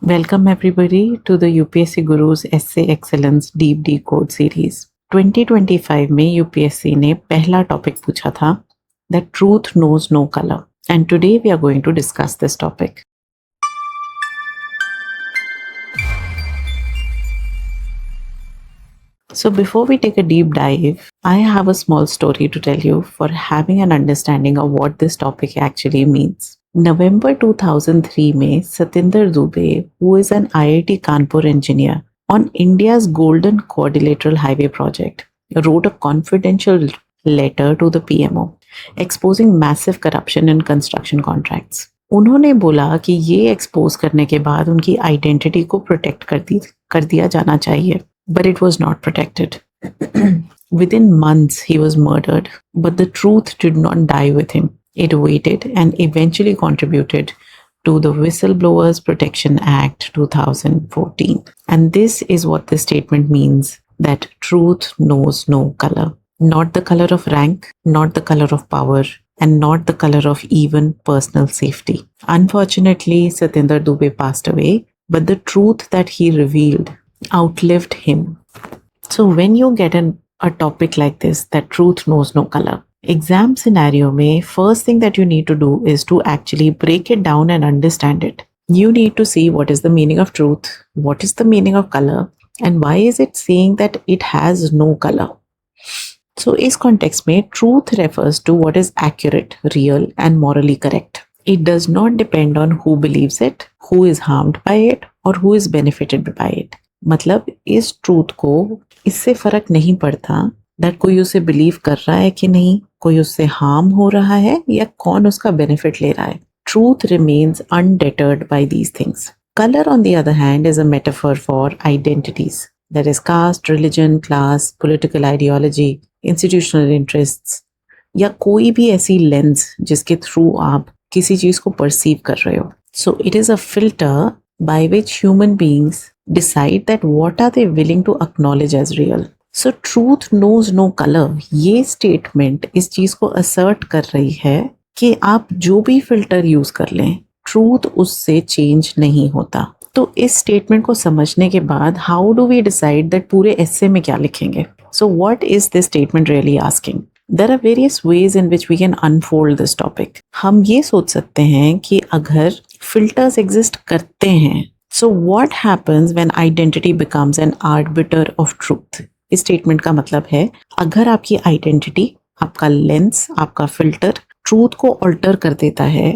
Welcome everybody to the UPSC Guru's Essay Excellence Deep Decode series. 2025 में UPSC ने पहला topic पूछा था that truth knows no color, and today we are going to discuss this topic. So before we take a deep dive, I have a small story to tell you for having an understanding of what this topic actually means. November 2003 में Satinder Dubey, who is an IIT Kanpur engineer on India's Golden Quadrilateral Highway project, wrote a confidential letter to the PMO exposing massive corruption in construction contracts. उन्होंने बोला कि ये expose करने के बाद उनकी identity को प्रोटेक्ट कर दिया जाना चाहिए, but it was not protected. Within months, he was murdered, but the truth did not die with him. It waited and eventually contributed to the Whistleblowers Protection Act 2014. And this is what this statement means, that truth knows no color. Not the color of rank, not the color of power, and not the color of even personal safety. Unfortunately, Satinder Dubey passed away, but the truth that he revealed outlived him. So when you get a topic like this, that truth knows no color, exam scenario mein, first thing that you need to do is to actually break it down and understand it. You need to see what is the meaning of truth, what is the meaning of color, and why is it saying that it has no color. So इस context में truth refers to what is accurate, real and morally correct. It does not depend on who believes it, who is harmed by it, or who is benefited by it. मतलब इस truth को इससे फर्क नहीं पड़ता that कोई उसे believe कर रहा है कि नहीं, कोई उससे हार्म हो रहा है या कौन उसका बेनिफिट ले रहा है. Truth remains undeterred by these things. Color, on the other hand, is a metaphor for identities. That is caste, religion, class, political ideology, institutional interests, या कोई भी ऐसी लेंस जिसके थ्रू आप किसी चीज को परसीव कर रहे हो. So it is a filter by which human beings decide that what are they willing to acknowledge as real. So truth knows no color. ये statement इस चीज को assert कर रही है कि आप जो भी filter use कर लें, truth उससे change नहीं होता. तो इस statement को समझने के बाद how do we decide that पूरे essay में क्या लिखेंगे? So what is this statement really asking? There are various ways in which we can unfold this topic. हम ये सोच सकते हैं कि अगर filters exist करते हैं, so what happens when identity becomes an arbiter of truth? इस स्टेटमेंट का मतलब है अगर आपकी आइडेंटिटी, आपका लेंस, आपका फिल्टर ट्रूथ को ऑल्टर कर देता है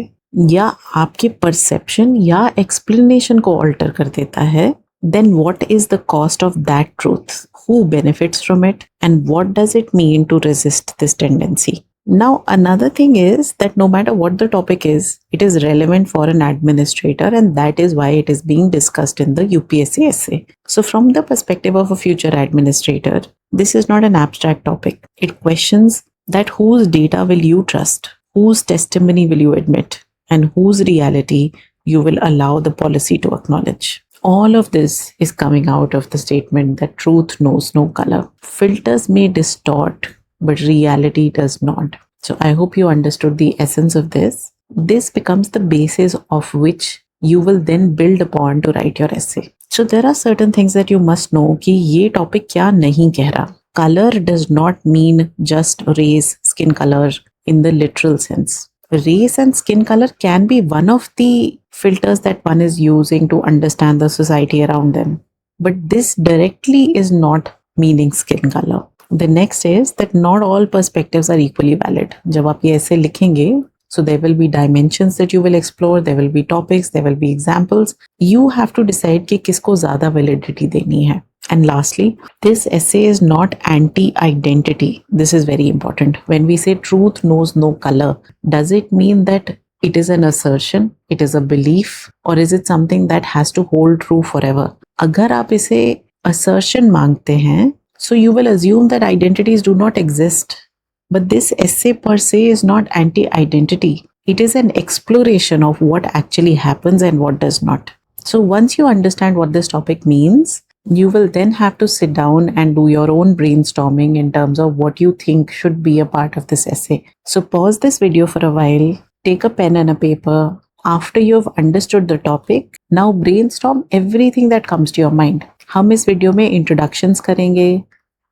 या आपके परसेप्शन या एक्सप्लेनेशन को ऑल्टर कर देता है, then what is the cost of that truth? Who benefits from it? And what does it mean to resist this tendency? Now, another thing is that no matter what the topic is, it is relevant for an administrator, and that is why it is being discussed in the UPSC essay. So from the perspective of a future administrator, this is not an abstract topic. It questions that whose data will you trust, whose testimony will you admit, and whose reality you will allow the policy to acknowledge. All of this is coming out of the statement that truth knows no color. Filters may distort, but reality does not. So I hope you understood the essence of this. This becomes the basis of which you will then build upon to write your essay. So there are certain things that you must know कि ये topic क्या नहीं कह रहा. Color does not mean just race, skin color in the literal sense. Race and skin color can be one of the filters that one is using to understand the society around them. But this directly is not meaning skin color. The next is that not all perspectives are equally valid. जब आप ये ऐसे लिखेंगे, so there will be dimensions that you will explore, there will be topics, there will be examples. You have to decide कि किसको ज़्यादा validity देनी है. And lastly, this essay is not anti-identity. This is very important. When we say truth knows no color, does it mean that it is an assertion, it is a belief, or is it something that has to hold true forever? अगर आप इसे assertion मांगते हैं, so you will assume that identities do not exist. But this essay per se is not anti-identity. It is an exploration of what actually happens and what does not. So once you understand what this topic means, you will then have to sit down and do your own brainstorming in terms of what you think should be a part of this essay. So pause this video for a while, take a pen and a paper, After you have understood the topic, now brainstorm everything that comes to your mind. हम इस video में introductions करेंगे,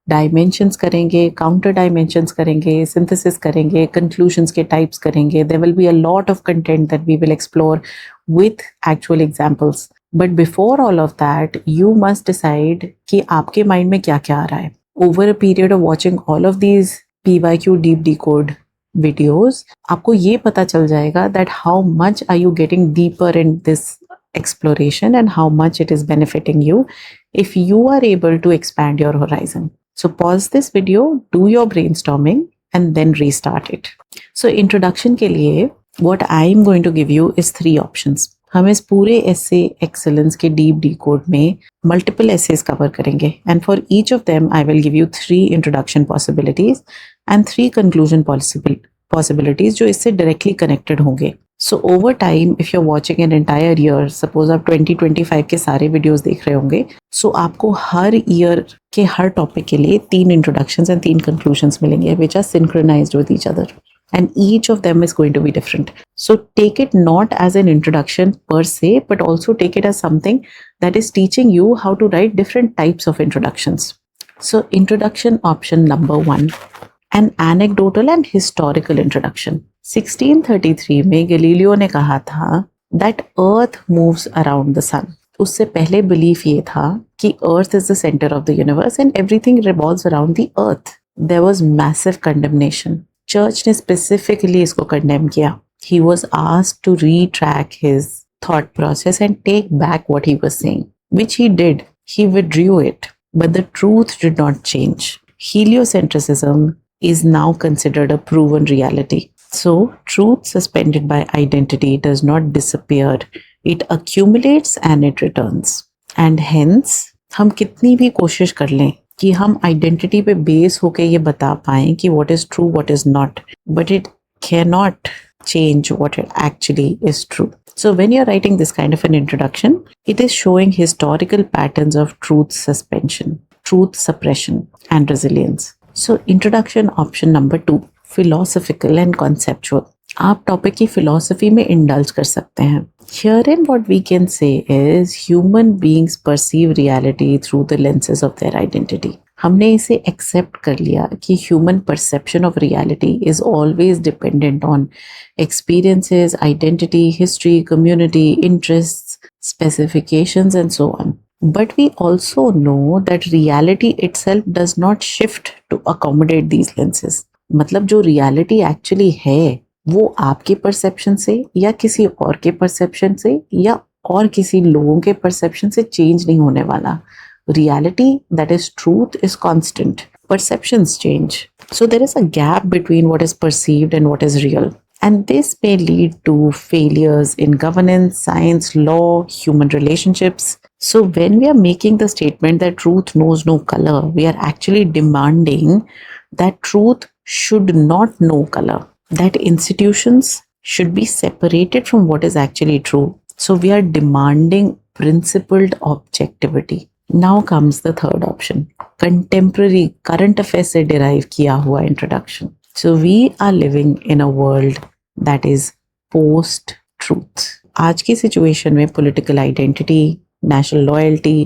dimensions करेंगे, counter dimensions करेंगे, synthesis करेंगे, conclusions के types करेंगे. There will be a lot of content that we will explore with actual examples. But before all of that you must decide कि आपके माइंड में क्या क्या आ रहा है. Over a period of watching all of these PYQ deep decode videos, आपको ये पता चल जाएगा that how much are you getting deeper in this exploration and how much it is benefiting you if you are able to expand your horizon. So pause this video, do your brainstorming and then restart it. So introduction के लिए what I am going to give you is 3 options. हम इस पूरे essay excellence के deep decode में multiple essays cover करेंगे and for each of them I will give you 3 introduction possibilities and 3 conclusion possibilities जो इससे directly connected होंगे. So over time if you're watching an entire year, suppose आप 2025 के सारे videos देख रहे होंगे, so आपको हर year के हर topic के लिए 3 introductions and 3 conclusions मिलेंगे which are synchronized with each other. And each of them is going to be different. So take it not as an introduction per se, but also take it as something that is teaching you how to write different types of introductions. So introduction option number 1, an anecdotal and historical introduction. 1633 में Galileo ने कहा था that earth moves around the sun. उससे पहले belief ये था कि earth is the center of the universe and everything revolves around the earth. There was massive condemnation. Church ने स्पेसिफिकली इसको कंडेम किया. He was asked to retrack his thought process and take back what he was saying, which he did. He withdrew it, but the truth did not change. Heliocentrism is now considered a proven reality. So, truth suspended by identity does not disappear. It accumulates and it returns. And hence, हम कितनी भी कोशिश कर लें कि हम identity पे base होके ये बता पाएं कि what is true, what is not, but it cannot change what it actually is true. So when you're writing this kind of an introduction, it is showing historical patterns of truth suspension, truth suppression, and resilience. So introduction option number 2, philosophical and conceptual. आप topic की philosophy में indulge कर सकते हैं. Herein what we can say is human beings perceive reality through the lenses of their identity. हमने इसे accept कर लिया कि human perception of reality is always dependent on experiences, identity, history, community, interests, specifications and so on. But we also know that reality itself does not shift to accommodate these lenses. मतलब जो reality actually है वो आपके perception से या किसी और के परसेप्शन से या और किसी लोगों के परसेप्शन से चेंज नहीं होने वाला. Reality, that is truth, is constant. Perceptions change. So there is a gap between what is perceived and what is real. And this may lead to failures in governance, science, law, human relationships. So when we are making the statement that truth knows no color, we are actually demanding that truth should not know color, that institutions should be separated from what is actually true. So we are demanding principled objectivity. Now comes the third option, contemporary current affairs से derive किया हुआ introduction. So we are living in a world that is post-truth. आज की situation में political identity, national loyalty,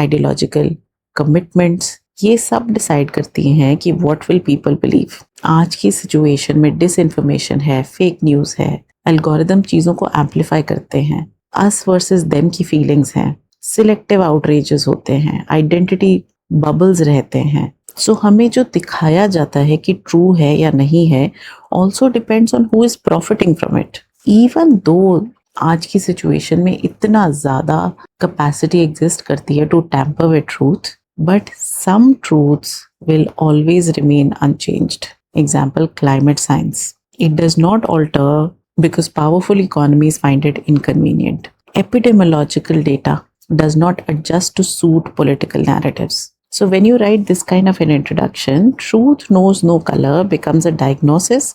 ideological commitments, ये सब decide करती हैं कि what will people believe. आज की सिचुएशन में डिसइंफॉर्मेशन है, फेक न्यूज़ है, एल्गोरिदम चीज़ों को एम्पलीफाई करते हैं, अस वर्सेस देम की फीलिंग्स हैं, सिलेक्टिव आउटरीचेस होते हैं, आइडेंटिटी बबल्स रहते हैं. सो हमें जो दिखाया जाता है कि ट्रू है या नहीं है also depends on who is profiting from it. Even though आज की सिचुएशन में इतना ज़्यादा कैपेसिटी एग्जिस्ट करती है to tamper with truth, but some truths will always remain unchanged. Example, climate science. It does not alter because powerful economies find it inconvenient. Epidemiological data does not adjust to suit political narratives. So when you write this kind of an introduction, truth knows no color becomes a diagnosis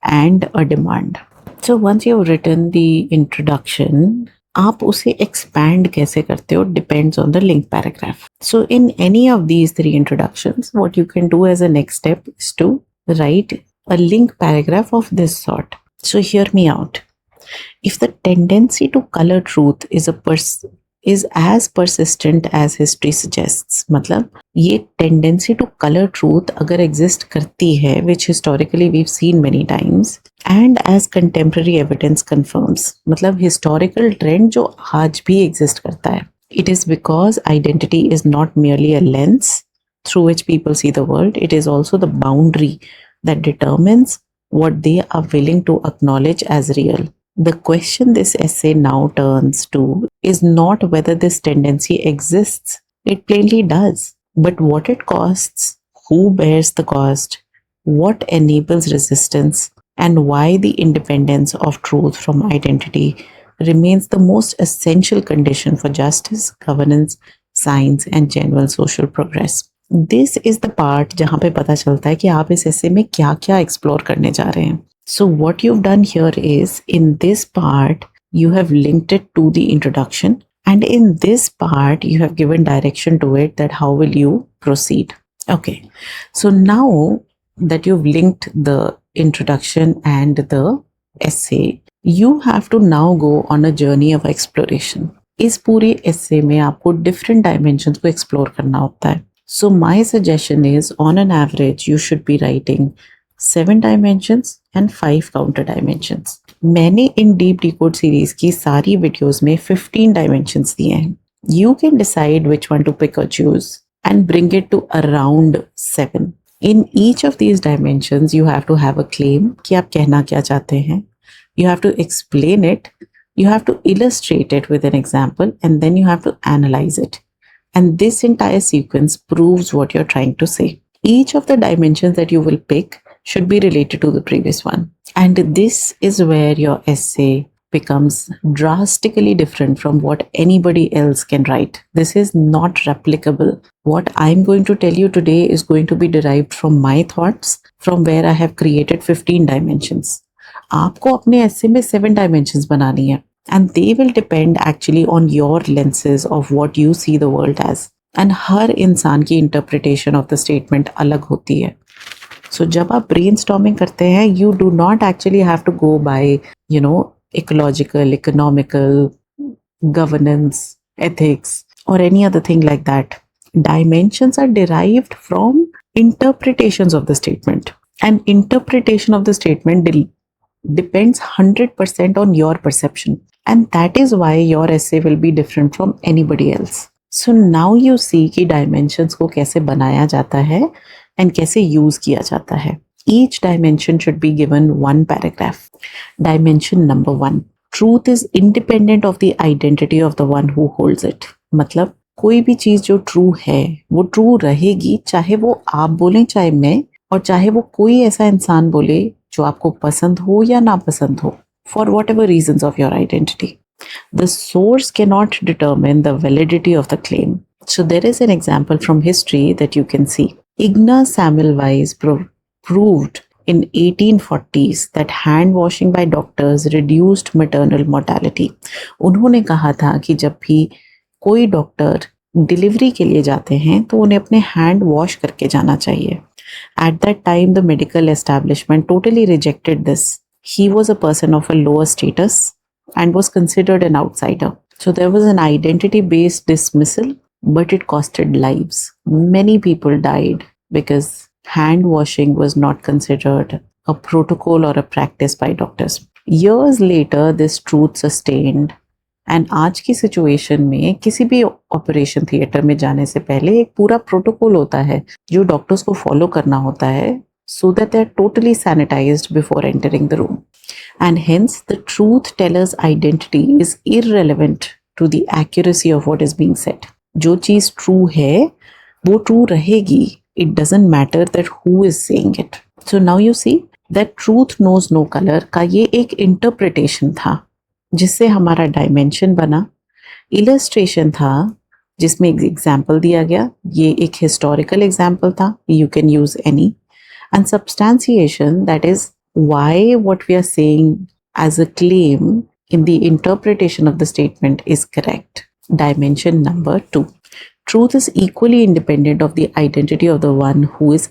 and a demand. So once you've written the introduction, आप उसे expand कैसे करते हो depends on the link paragraph. So in any of these 3 introductions, what you can do as a next step is to write a link paragraph of this sort. So hear me out. If the tendency to color truth is as persistent as history suggests, मतलब ये tendency to color truth अगर exist करती है, which historically we've seen many times, and as contemporary evidence confirms, मतलब historical trend जो आज भी exist करता है, it is because identity is not merely a lens through which people see the world, it is also the boundary that determines what they are willing to acknowledge as real. The question this essay now turns to is not whether this tendency exists, it plainly does, but what it costs, who bears the cost, what enables resistance, and why the independence of truth from identity remains the most essential condition for justice, governance, science, and general social progress. This is the part जहाँ पे पता चलता है कि आप इस essay में क्या क्या explore करने जा रहे हैं. So what you've done here is, in this part, you have linked it to the introduction, and in this part, you have given direction to it that how will you proceed. Okay, so now that you've linked the introduction and the essay, you have to now go on a journey of exploration. इस पूरे essay में आपको different dimensions को explore करना होता है. So my suggestion is, on an average, you should be writing 7 dimensions and 5 counter dimensions. मैंने इन Deep Decode series की सारी videos में 15 dimensions दिए हैं. You can decide which one to pick or choose and bring it to around 7. In each of these dimensions, you have to have a claim कि आप कहना क्या चाहते हैं. You have to explain it. You have to illustrate it with an example, and then you have to analyze it. And this entire sequence proves what you're trying to say. Each of the dimensions that you will pick should be related to the previous one. And this is where your essay becomes drastically different from what anybody else can write. This is not replicable. What I'm going to tell you today is going to be derived from my thoughts, from where I have created 15 dimensions. आपको अपने essay में 7 dimensions बनानी है. And they will depend actually on your lenses of what you see the world as. And हर इंसान की interpretation of the statement अलग होती है. So जब आप brainstorming करते हैं, you do not actually have to go by, ecological, economical, governance, ethics, or any other thing like that. Dimensions are derived from interpretations of the statement. And interpretation of the statement depends 100% on your perception. And that is why your essay will be different from anybody else. So now you see कि dimensions को कैसे बनाया जाता है and कैसे use किया जाता है. Each dimension should be given one paragraph. Dimension number 1. Truth is independent of the identity of the one who holds it. मतलब कोई भी चीज जो true है वो true रहेगी, चाहे वो आप बोलें चाहे मैं, और चाहे वो कोई ऐसा इंसान बोले जो आपको पसंद हो या ना पसंद हो, for whatever reasons of your identity. The source cannot determine the validity of the claim. So there is an example from history that you can see. Ignaz Semmelweis proved in 1840s that hand washing by doctors reduced maternal mortality. उन्होंने कहा था कि जब भी कोई doctor delivery के लिए जाते हैं तो उन्हें अपने हैंड वॉश करके जाना चाहिए. At that time, the medical establishment totally rejected this. He was a person of a lower status and was considered an outsider. So there was an identity-based dismissal, but it costed lives. Many people died because hand washing was not considered a protocol or a practice by doctors. Years later, this truth sustained. And आज की situation में किसी भी operation theatre में जाने से पहले एक पूरा प्रोटोकॉल होता है जो डॉक्टर्स को फॉलो करना होता है, so that they are totally sanitized before entering the room. And hence, the truth teller's identity is irrelevant to the accuracy of what is being said. जो चीज true है, वो true रहेगी. It doesn't matter that who is saying it. So now you see that truth knows no color का ये एक interpretation था जिससे हमारा डायमेंशन बना. इलस्ट्रेशन था जिसमें एक एग्जाम्पल दिया गया, ये एक हिस्टोरिकल एग्जाम्पल था, you can use any. And substantiation, that is why what we are saying as a claim in the interpretation of the statement is correct. Dimension number 2. Truth is equally independent of the identity of the one who is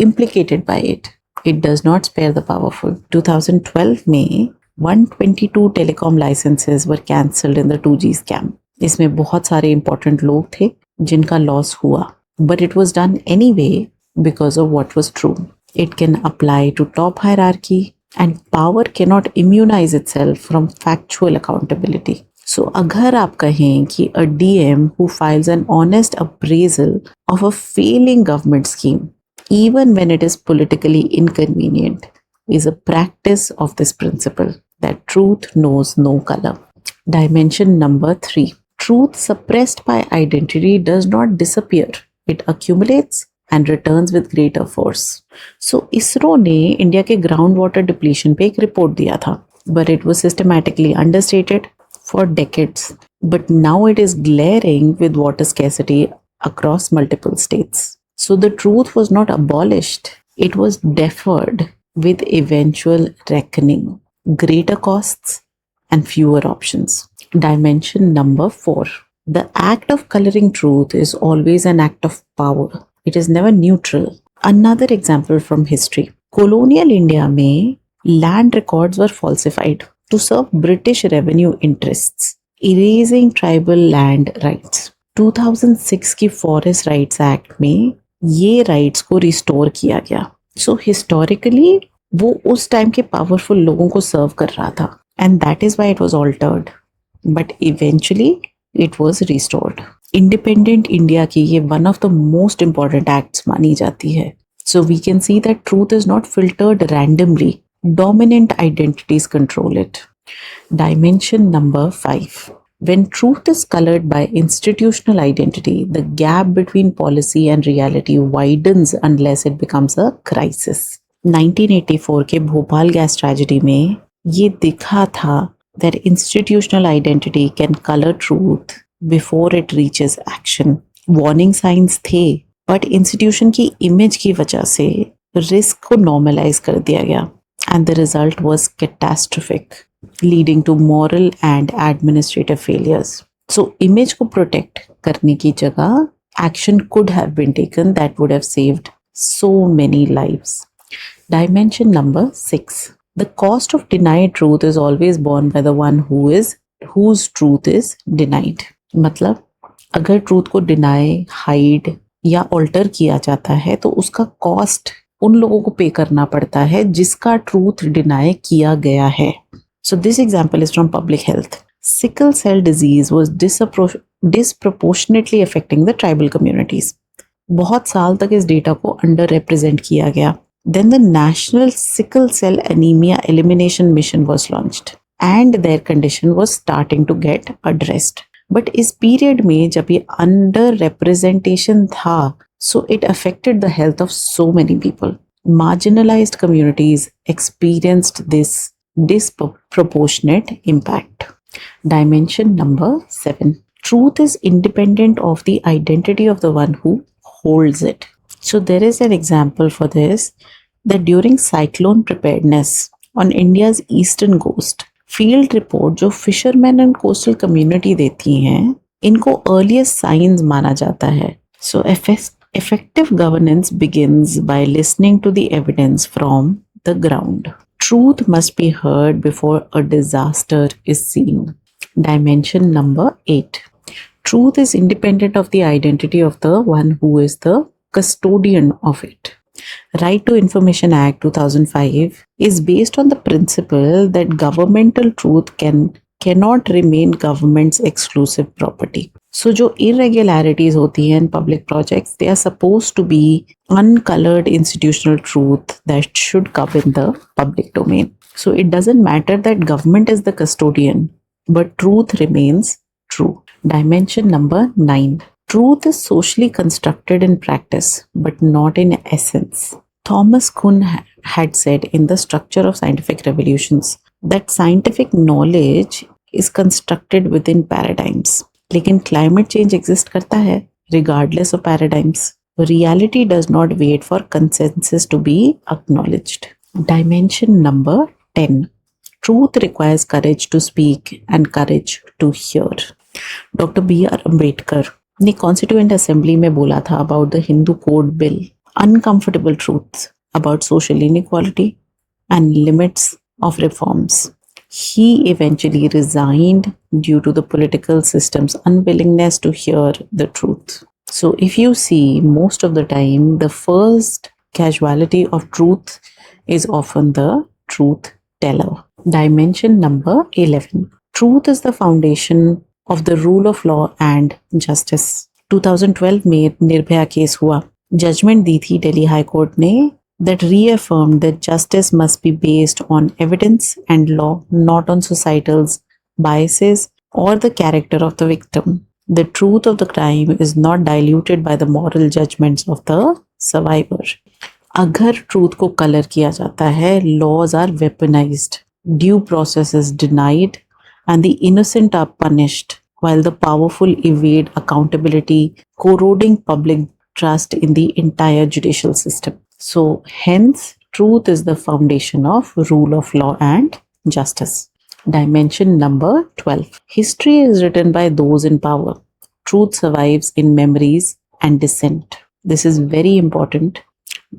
implicated by it. It does not spare the powerful. 2012 में 122 telecom licenses were cancelled in the 2G scam. इसमें बहुत सारे important लोग थे जिनका loss हुआ, but it was done anyway because of what was true. It can apply to top hierarchy, and power cannot immunize itself from factual accountability. So अगर आप कहें कि a DM who files an honest appraisal of a failing government scheme, even when it is politically inconvenient, is a practice of this principle that truth knows no color. Dimension number 3. Truth suppressed by identity does not disappear. It accumulates and returns with greater force. So ISRO ने India के ground water depletion पे एक report दिया था, but it was systematically understated for decades. But now it is glaring with water scarcity across multiple states. So the truth was not abolished, it was deferred with eventual reckoning, greater costs, and fewer options. Dimension number 4. The act of coloring truth is always an act of power. It is never neutral. Another example from history. Colonial India में land records were falsified to serve British revenue interests, erasing tribal land rights. 2006 की Forest Rights Act में ये rights को restore किया गया. So historically वो उस time के powerful लोगों को serve कर रहा था, and that is why it was altered. But eventually it was restored. Independent India की ये one of the most important acts मानी जाती है. So we can see that truth is not filtered randomly. Dominant identities control it. Dimension number 5. When truth is colored by institutional identity, the gap between policy and reality widens unless it becomes a crisis. 1984 के Bhopal gas tragedy में ये दिखा था that institutional identity can color truth before it reaches action. Warning signs थे, but institution की image की वजह से risk को normalize कर दिया गया, and the result was catastrophic, leading to moral and administrative failures. So image को protect करने की जगह action could have been taken that would have saved so many lives. Dimension number 6. The cost of denied truth is always borne by the one whose truth is denied. मतलब अगर truth को deny, hide या alter किया जाता है तो उसका cost उन लोगों को pay करना पड़ता है जिसका truth deny किया गया है. So this example is from public health. Sickle cell disease was disproportionately affecting the tribal communities. बहुत साल तक इस डेटा को अंडर रिप्रेजेंट किया गया. Then the National Sickle Cell Anemia Elimination Mission was launched and their condition was starting to get addressed. But इस period में जब ये under representation था, so it affected the health of so many people. Marginalized communities experienced this disproportionate impact. Dimension number 7. Truth is independent of the identity of the one who holds it. So there is an example for this, that during cyclone preparedness on India's eastern coast, field report जो fishermen and coastal community देती हैं, इनको earliest signs माना जाता है. So effective governance begins by listening to the evidence from the ground. Truth must be heard before a disaster is seen. Dimension number 8. Truth is independent of the identity of the one who is the custodian of it. Right to Information Act 2005 is based on the principle that governmental truth cannot remain government's exclusive property. So जो irregularities होती हैं in public projects, they are supposed to be uncolored institutional truth that should come in the public domain. So it doesn't matter that government is the custodian, but truth remains true. Dimension number 9. Truth is socially constructed in practice, but not in essence. Thomas Kuhn had said in The Structure of Scientific Revolutions that scientific knowledge is constructed within paradigms. लेकिन climate change exist करता है regardless of paradigms. Reality does not wait for consensus to be acknowledged. Dimension number 10. Truth requires courage to speak and courage to hear. Dr. B.R. Ambedkar ने constituent assembly में बोला था about the Hindu code bill, uncomfortable truths about social inequality and limits of reforms. He eventually resigned due to the political system's unwillingness to hear the truth. So, if you see, most of the time, the first casualty of truth is often the truth teller. Dimension number 11. Truth is the foundation of the rule of law and justice. 2012 में Nirbhaya case हुआ. Judgement दी थी Delhi high court ने that reaffirmed that justice must be based on evidence and law, not on societal's biases or the character of the victim. The truth of the crime is not diluted by the moral judgments of the survivor. अगर truth को colour किया जाता है, laws are weaponized, due process is denied, and the innocent are punished, while the powerful evade accountability, corroding public trust in the entire judicial system. So, hence, truth is the foundation of rule of law and justice. Dimension number 12. History is written by those in power. Truth survives in memories and dissent. This is very important.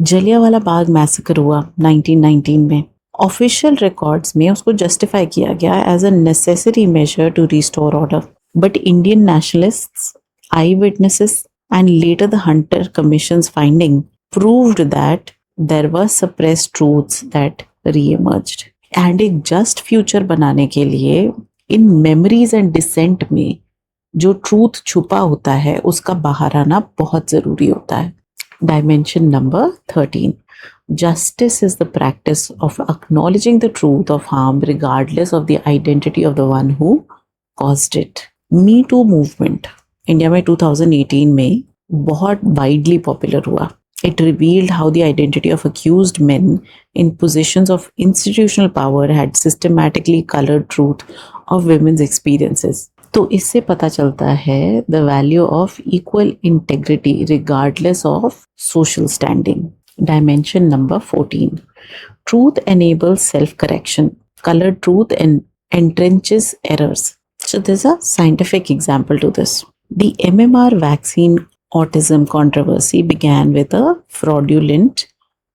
Jallianwala Bagh massacre हुआ 1919 में. Official records में उसको justify किया गया as a necessary measure to restore order, but Indian nationalists, I witnesses and later the Hunter Commission's finding proved that there were suppressed truths that re-emerged. And एक just future बनाने के लिए इन memories and dissent में जो truth छुपा होता है उसका बाहर आना बहुत जरूरी होता है. Dimension number 13. Justice is the practice of acknowledging the truth of harm regardless of the identity of the one who caused it. Me Too movement India में 2018 में बहुत वाइडली पॉपुलर हुआ. It revealed how the identity of accused men in positions of institutional power had systematically colored truth of women's experiences. तो इससे पता चलता है the value of equal integrity regardless of social standing. Dimension number 14. Truth enables self-correction. Colored truth entrenches errors. So there's a scientific example to this. The MMR vaccine autism controversy began with a fraudulent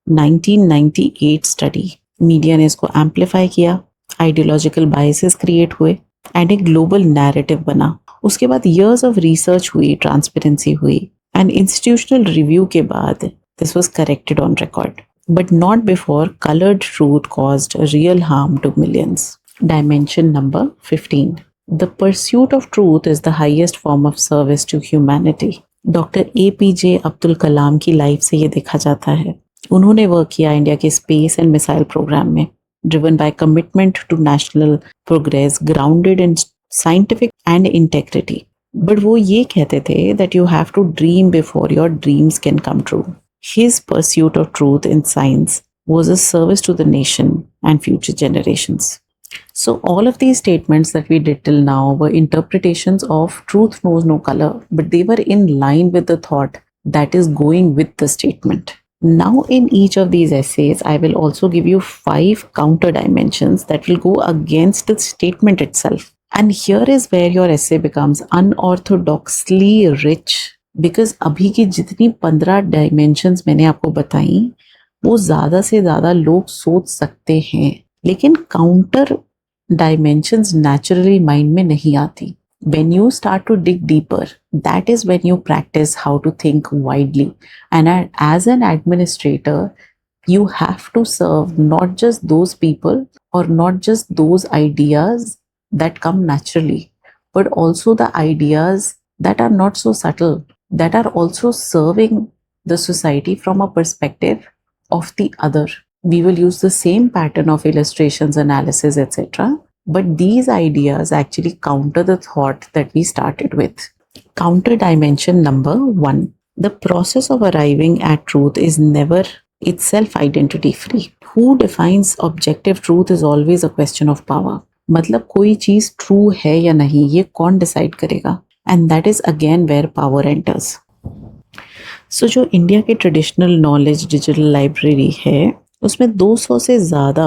1998 study. Media ने इसको amplify किया, ideological biases create हुए and एक global narrative बना. उसके बाद years of research हुई, transparency हुई एंड इंस्टीट्यूशनल रिव्यू के बाद this was corrected on record, but not before coloured truth caused real harm to millions. Dimension number 15. The pursuit of truth is the highest form of service to humanity. Doctor APJ Abdul Kalam की life से ये देखा जाता है. उन्होंने work किया India के space and missile programme में, driven by commitment to national progress, grounded in scientific and integrity. But वो ये कहते थे that you have to dream before your dreams can come true. His pursuit of truth in science was a service to the nation and future generations. So all of these statements that we did till now were interpretations of truth knows no color, but they were in line with the thought that is going with the statement. Now in each of these essays, I will also give you 5 counter dimensions that will go against the statement itself. And here is where your essay becomes unorthodoxly rich, because अभी की जितनी 15 dimensions मैंने आपको बताई वो ज़्यादा से ज़्यादा लोग सोच सकते हैं, लेकिन काउंटर डायमेंशंस नेचुरली माइंड में नहीं आती. When you start to dig deeper, that is when you practice how to think widely. And as an administrator, you have to serve not just those people or not just those ideas that come naturally, but also the ideas that are not so subtle, that are also serving the society from a perspective of the other. We will use the same pattern of illustrations, analysis, etc. But these ideas actually counter the thought that we started with. Counter dimension number 1. The process of arriving at truth is never itself identity free. Who defines objective truth is always a question of power. मतलब कोई चीज true है या नहीं ये कौन decide करेगा? And that is again where power enters. So जो इंडिया के ट्रेडिशनल नॉलेज डिजिटल लाइब्रेरी है उसमें 200 से ज़्यादा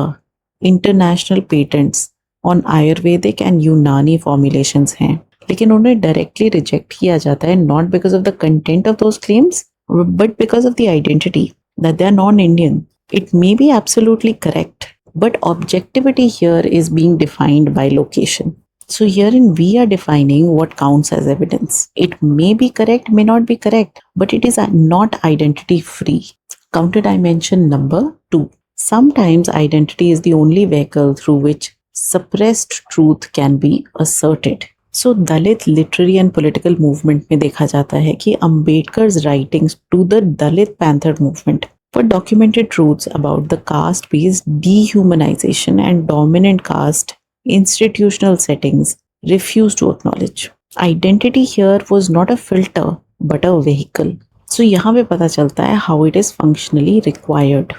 international patents on Ayurvedic and Unani formulations हैं, लेकिन उन्हें डायरेक्टली रिजेक्ट किया जाता है not because of the content of those claims but because of the identity that they are non Indian. It may be absolutely correct But objectivity here is being defined by location. So herein we are defining what counts as evidence. It may be correct, may not be correct, but it is not identity free. Counter dimension number 2. Sometimes identity is the only vehicle through which suppressed truth can be asserted. So Dalit literary and political movement में देखा जाता है कि Ambedkar's writings to the Dalit panther movement for documented truths about the caste-based dehumanization and dominant caste institutional settings refused to acknowledge. Identity here was not a filter but a vehicle. So यहाँ पे पता चलता है how it is functionally required.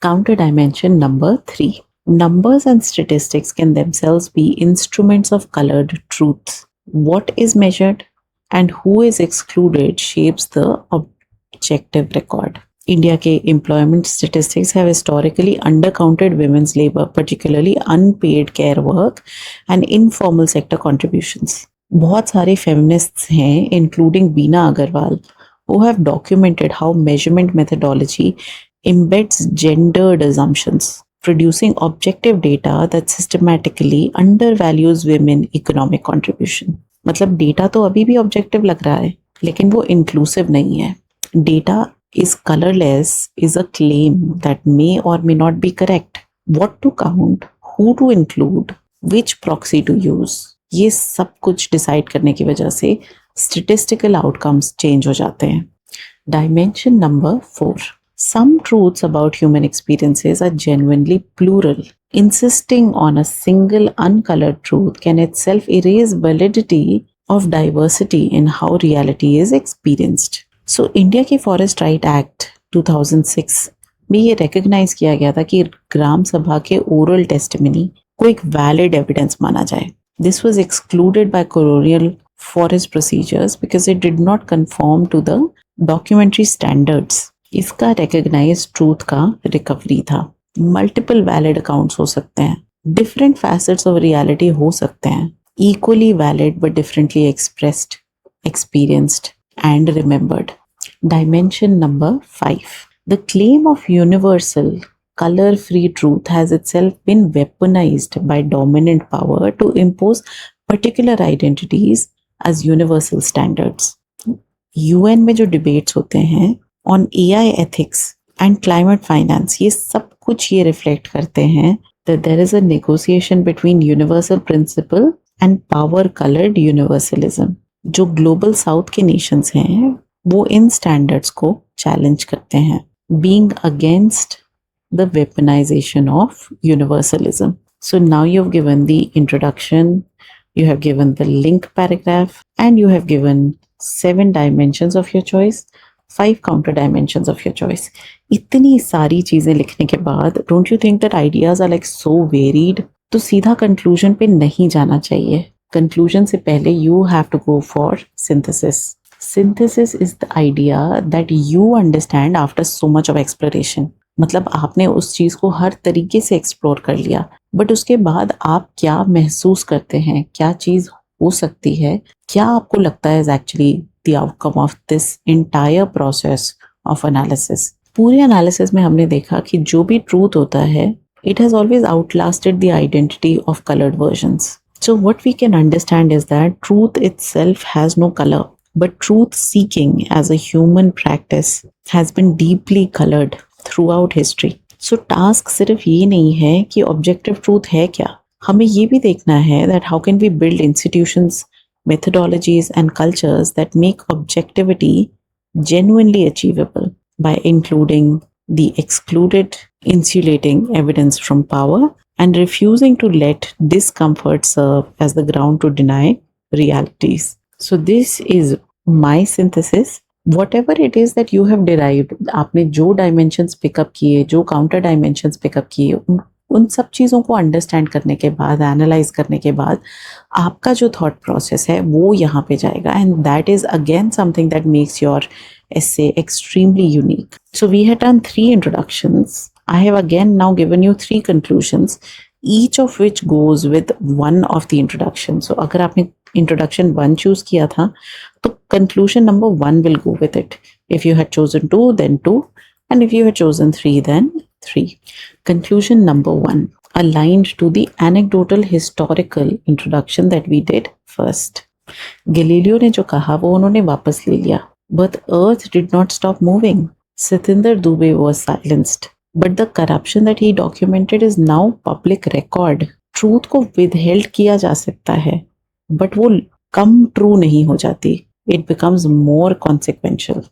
Counter dimension number 3. Numbers and statistics can themselves be instruments of colored truth. What is measured and who is excluded shapes the objective record. India के employment statistics have historically undercounted women's labor, particularly unpaid care work and informal sector contributions. बहुत सारे feminists हैं, including Beena Agarwal, who have documented how measurement methodology embeds gendered assumptions, producing objective data that systematically undervalues women economic contribution. मतलब data तो अभी भी objective लग रहा है, लेकिन वो इंक्लूसिव नहीं है. Data is colorless is a claim that may or may not be correct. What to count, who to include, which proxy to use, ये सब कुछ डिसाइड करने की वजह से statistical outcomes change हो जाते हैं. Dimension number 4. Some truths about human experiences are genuinely plural. Insisting on a single uncolored truth can itself erase validity of diversity in how reality is experienced. So India के forest right act 2006 में ये recognise किया गया था कि ग्राम सभा के oral testimony को एक वैलिड एविडेंस माना जाए. This was excluded by colonial forest procedures because it did not conform to the documentary standards. इसका रिकग्नाइज ट्रूथ का रिकवरी था. मल्टीपल वैलिड अकाउंट्स हो सकते हैं, डिफरेंट फैसेट्स ऑफ रियलिटी हो सकते हैं, equally valid but differently expressed, experienced and remembered. Dimension number 5. The claim of universal color-free truth has itself been weaponized by dominant power to impose particular identities as universal standards. UN में जो debates होते हैं on AI ethics and climate finance, ये सब कुछ ये reflect करते हैं that there is a negotiation between universal principle and power-colored universalism. जो ग्लोबल साउथ के नेशंस हैं वो इन स्टैंडर्ड्स को चैलेंज करते हैं, being against the weaponisation of universalism. So now you have given the introduction, you have given the link paragraph, and you have given 7 dimensions of your choice, 5 counter dimensions of your choice. इतनी सारी चीजें लिखने के बाद don't you think that ideas are like so varied? तो सीधा conclusion पे नहीं जाना चाहिए. Conclusion से पहले you have to go for synthesis. Synthesis is the idea that you understand after so much of exploration. मतलब आपने उस चीज को हर तरीके से एक्सप्लोर कर लिया, बट उसके बाद आप क्या महसूस करते हैं, क्या चीज हो सकती है, क्या आपको लगता है is actually the outcome of this entire process of analysis. पूरे एनालिसिस में हमने देखा कि जो भी ट्रूथ होता है, it has always outlasted the identity of colored versions. So what we can understand is that truth itself has no color, but truth seeking as a human practice has been deeply colored throughout history. So task सिर्फ ये नहीं है कि objective truth है क्या, हमें ये भी देखना है that how can we build institutions, methodologies and cultures that make objectivity genuinely achievable by including the excluded, insulating evidence from power, and refusing to let discomfort serve as the ground to deny realities. So this is my synthesis. Whatever it is that you have derived, आपने जो dimensions pick up किए, जो counter dimensions pick up किए, उन सब चीज़ों को understand करने के बाद, एनालाइज करने के बाद आपका जो थॉट प्रोसेस है वो यहाँ पे जाएगा, and that is again something that makes your essay extremely unique. So we had done 3 introductions. I have again now given you 3 conclusions, each of which goes with one of the introductions. So अगर आपने introduction 1 choose किया था तो conclusion number 1 will go with it. If you had chosen 2 then 2, and if you had chosen 3 then 3. Conclusion number 1, aligned to the anecdotal historical introduction that we did first. Galileo ने जो कहा वो उन्होंने वापस ले लिया. But Earth did not stop moving. Satinder Dubey was silenced. But the corruption that he documented is now public record. Truth को withheld किया जा सकता है, but वो कम true नहीं हो जाती. It becomes more consequential.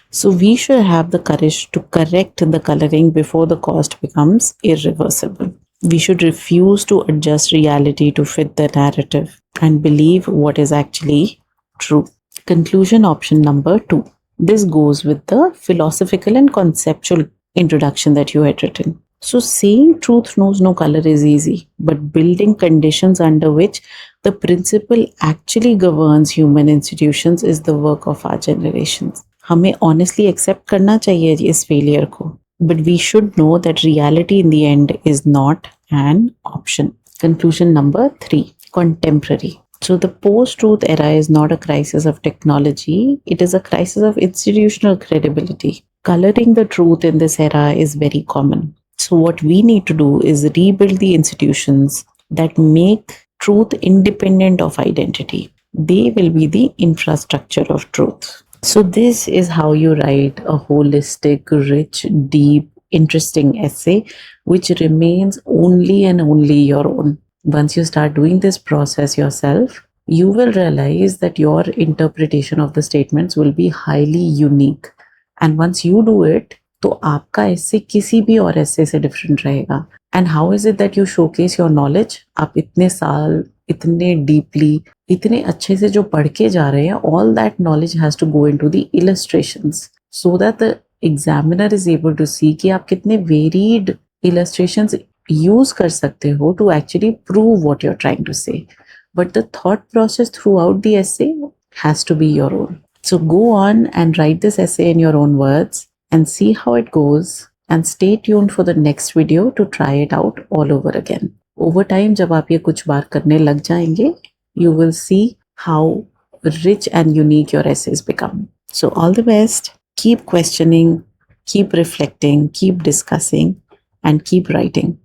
So we should have the courage to correct the coloring before the cost becomes irreversible. We should refuse to adjust reality to fit the narrative and believe what is actually true. Conclusion option number 2. This goes with the philosophical and conceptual introduction that you had written. So saying truth knows no color is easy, but building conditions under which the principle actually governs human institutions is the work of our generations. हमें honestly accept करना चाहिए इस failure को. But we should know that reality in the end is not an option. Conclusion number 3, contemporary. So the post-truth era is not a crisis of technology, it is a crisis of institutional credibility. Coloring the truth in this era is very common. So what we need to do is rebuild the institutions that make truth independent of identity. They will be the infrastructure of truth. So this is how you write a holistic, rich, deep, interesting essay, which remains only and only your own. Once you start doing this process yourself, you will realize that your interpretation of the statements will be highly unique. And once you do it, तो आपका essay किसी भी और essay से different रहेगा. And how is it that you showcase your knowledge? आप इतने साल, इतने deeply, इतने अच्छे से जो पढ़ के जा रहे हैं, all that knowledge has to go into the illustrations so that the examiner is able to see कि आप कितने varied illustrations use कर सकते हो to actually prove what you're trying to say. But the thought process throughout the essay has to be your own. So go on and write this essay in your own words and see how it goes, and stay tuned for the next video to try it out all over again. Over time, जब आप ये कुछ बार करने लग जाएंगे, you will see how rich and unique your essays become. So all the best. Keep questioning, keep reflecting, keep discussing, and keep writing.